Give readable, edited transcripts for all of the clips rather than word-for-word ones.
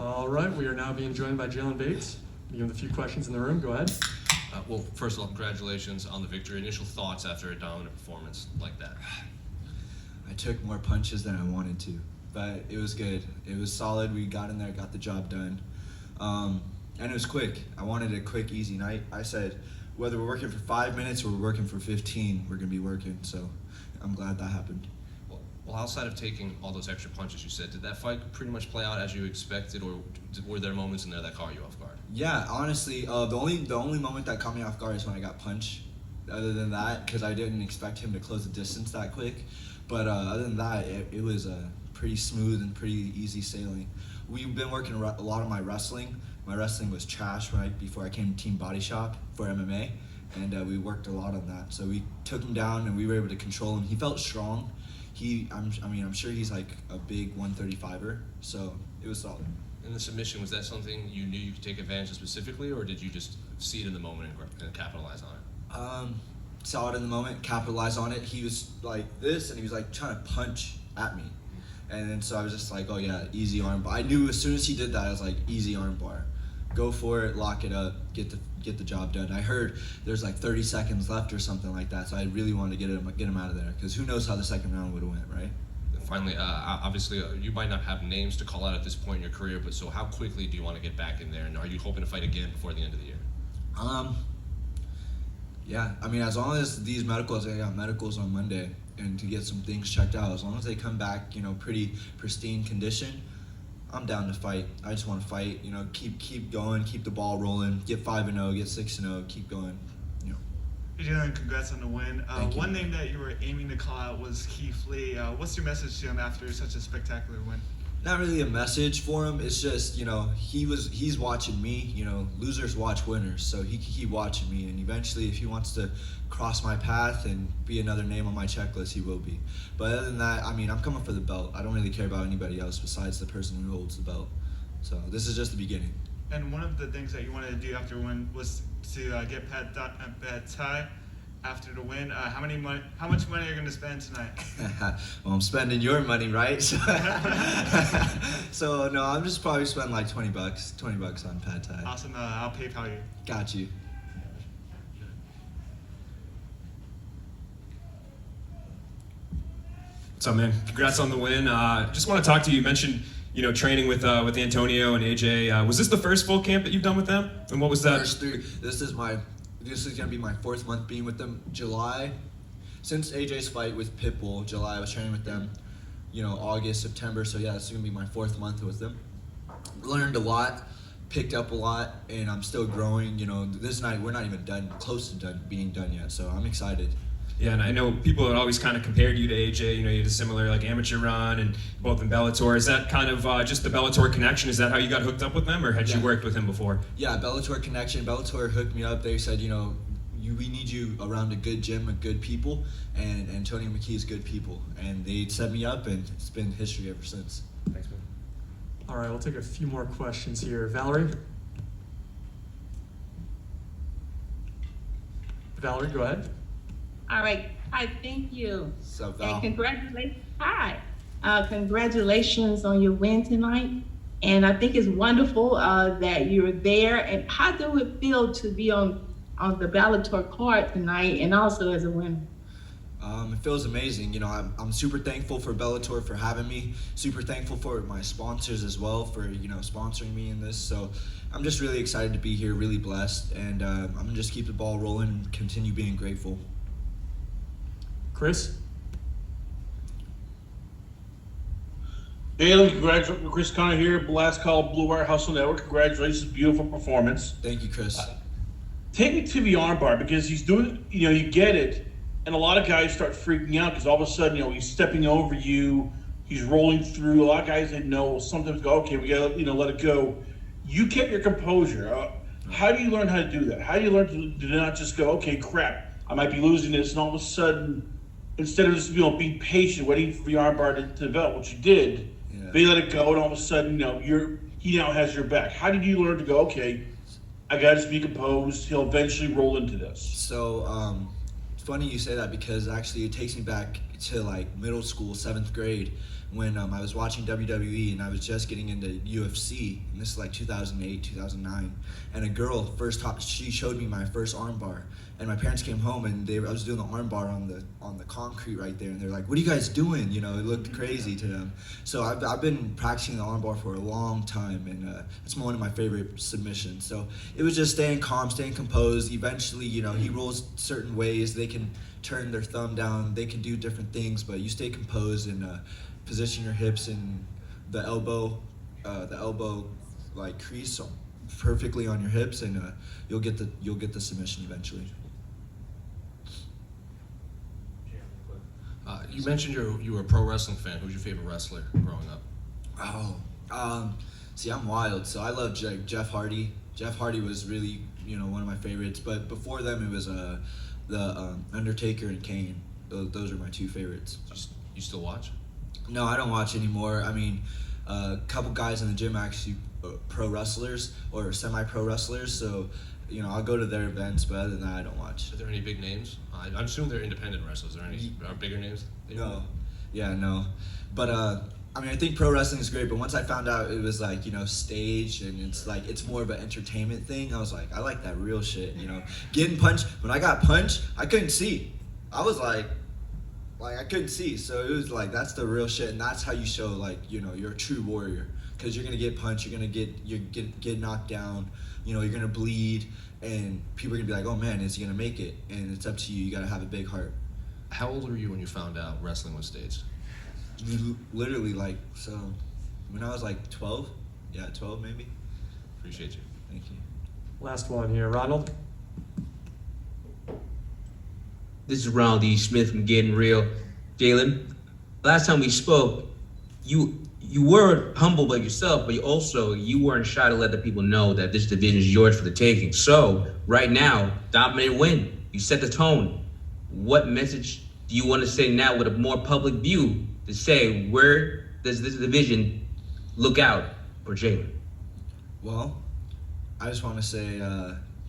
All right, we are now being joined by Jaylon Bates. We have a few questions in the room. Go ahead. Well, first of all, congratulations on the victory. Initial thoughts after a dominant performance like that? I took more punches than I wanted to, but it was good. It was solid. We got in there, got the job done. And it was quick. I wanted a quick, easy night. I said, whether we're working for 5 minutes or we're working for 15, we're going to be working. So I'm glad that happened. Well, outside of taking all those extra punches you said, did that fight pretty much play out as you expected, or were there moments in there that caught you off guard? Yeah, honestly, the only moment that caught me off guard is when I got punched. Other than that, because I didn't expect him to close the distance that quick. But other than that, it was pretty smooth and pretty easy sailing. We've been working a lot on my wrestling. My wrestling was trash right before I came to Team Body Shop for MMA, and we worked a lot on that. So we took him down, and we were able to control him. He felt strong. I'm sure he's like a big 135er, so it was solid. In the submission, was that something you knew you could take advantage of specifically, or did you just see it in the moment and capitalize on it? Saw it in the moment, capitalized on it. He was like this, and he was like trying to punch at me. And then so I was just like, oh yeah, easy arm bar. I knew as soon as he did that, I was like, easy arm bar. Go for it, lock it up, get the job done. I heard there's like 30 seconds left or something like that, so I really wanted to get him out of there, because who knows how the second round would have went, right? Finally, obviously, you might not have names to call out at this point in your career, but so how quickly do you want to get back in there, and are you hoping to fight again before the end of the year? Yeah, I mean, as long as these medicals, I got medicals on Monday, and to get some things checked out, as long as they come back, pretty pristine condition, I'm down to fight. I just want to fight, keep going, keep the ball rolling, get 5-0, get 6-0, keep going, Hey Jaylon, congrats on the win. Thank you. One name that you were aiming to call out was Keith Lee. What's your message to him after such a spectacular win? Not really a message for him. It's just, he's watching me. Losers watch winners, so he can keep watching me. And eventually, if he wants to cross my path and be another name on my checklist, he will be. But other than that, I'm coming for the belt. I don't really care about anybody else besides the person who holds the belt. So this is just the beginning. And one of the things that you wanted to do after the win was to get Pad Thai after the win. How much money are you going to spend tonight? Well, I'm spending your money, right? So no, I'm just probably spending like $20 on Pad Thai. Awesome. I'll PayPal you. Got you. What's up, man? Congrats on the win. Just want to talk to you. You mentioned, training with Antonio and AJ. Was this the first full camp that you've done with them? And what was that? First three. This is gonna be my 4th month being with them. July, since AJ's fight with Pitbull, July I was training with them. August, September. So yeah, this is gonna be my 4th month with them. Learned a lot, picked up a lot, and I'm still growing. This night we're not even close to being done yet. So I'm excited. Yeah, and I know people had always kind of compared you to AJ. You had a similar amateur run, and both in Bellator. Is that kind of just the Bellator connection? Is that how you got hooked up with them, or had you worked with him before? Yeah, Bellator connection. Bellator hooked me up. They said, we need you around a good gym with good people, and Antonio McKee is good people, and they set me up, and it's been history ever since. Thanks, man. All right, we'll take a few more questions here. Valerie? Valerie, go ahead. All right. Hi, thank you. So, Val. And congratulations. Hi. Congratulations on your win tonight. And I think it's wonderful that you're there. And how do it feel to be on the Bellator card tonight and also as a winner? It feels amazing. I'm super thankful for Bellator for having me. Super thankful for my sponsors as well for, sponsoring me in this. So I'm just really excited to be here, really blessed. And I'm going to just keep the ball rolling and continue being grateful. Chris? Jaylon, congratulations. Chris Connor here, last call, Blue Wire Hustle Network. Congratulations, beautiful performance. Thank you, Chris. Take me to the armbar because he's doing, you get it, and a lot of guys start freaking out because all of a sudden, he's stepping over you, he's rolling through. A lot of guys that know sometimes go, okay, we gotta, let it go. You kept your composure. How do you learn how to do that? How do you learn to not just go, okay, crap, I might be losing this, and all of a sudden, instead of just being patient, waiting for the armbar to develop, which you did, they let it go, and all of a sudden, he now has your back. How did you learn to go, okay, I got to just be composed, he'll eventually roll into this? So, it's funny you say that because actually it takes me back to middle school, 7th grade, when I was watching WWE and I was just getting into UFC, and this is like 2008, 2009, and a girl she showed me my first armbar, and my parents came home and I was doing the armbar on the concrete right there, and they're like, "What are you guys doing?" You know, it looked crazy to them. So I've been practicing the armbar for a long time, and it's one of my favorite submissions. So it was just staying calm, staying composed. Eventually, you know, he rolls certain ways. They can turn their thumb down. They can do different things, but you stay composed and position your hips and the elbow like crease perfectly on your hips, and you'll get the submission eventually. You mentioned you were a pro wrestling fan. Who's your favorite wrestler growing up? See, I'm wild, so I love Jeff Hardy. Jeff Hardy was really, you know, one of my favorites, but before them it was the Undertaker and Kane. Those are my two favorites. You still watch? No, I don't watch anymore. I mean, a couple guys in the gym are actually pro wrestlers or semi-pro wrestlers, so you know, I'll go to their events, but other than that, I don't watch. Are there any big names? I'm assuming they're independent wrestlers. Are there any bigger names? No. Yeah, no. But I mean, I think pro wrestling is great, but once I found out it was like, you know, staged and it's more of an entertainment thing, I was like, I like that real shit, you know. Getting punched, when I got punched, I couldn't see. I was like I couldn't see, so it was like, that's the real shit, and that's how you show, like, you know, you're a true warrior, because you're gonna get punched, you're gonna get knocked down, you know, you're gonna bleed, and people are gonna be like, oh man, is he gonna make it? And it's up to you. You gotta have a big heart. How old were you when you found out wrestling was staged? Literally, like, so when I was like 12, yeah, 12 maybe. Appreciate you. Thank you. Last one here, Ronald. This is Ronald E. Smith from Getting Real. Jaylon, last time we spoke, you were humble about yourself, but you weren't shy to let the people know that this division is yours for the taking. So right now, dominate and win. You set the tone. What message do you want to say now with a more public view to say, where does this division look out for Jaylon? Well, I just want to say,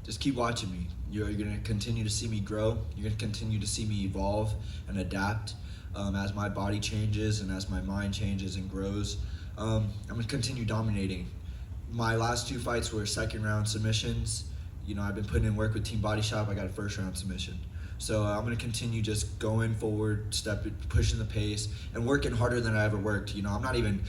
just keep watching me. You're going to continue to see me grow. You're going to continue to see me evolve and adapt as my body changes and as my mind changes and grows. I'm going to continue dominating. My last two fights were second round submissions. You know, I've been putting in work with Team Body Shop. I got a first round submission. So I'm going to continue just going forward, pushing the pace, and working harder than I ever worked. You know, I'm not even,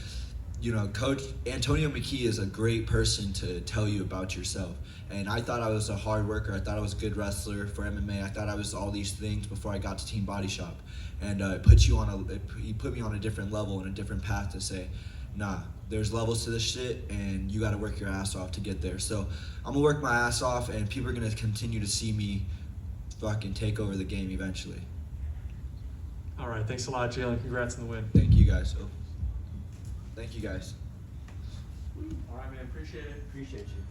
you know, Coach Antonio McKee is a great person to tell you about yourself. And I thought I was a hard worker. I thought I was a good wrestler for MMA. I thought I was all these things before I got to Team Body Shop. And he put me on a different level and a different path to say, nah, there's levels to this shit, and you got to work your ass off to get there. So I'm gonna work my ass off, and people are gonna continue to see me fucking take over the game eventually. All right, thanks a lot, Jaylon. Congrats on the win. Thank you guys. Thank you guys. All right, man. Appreciate it. Appreciate you.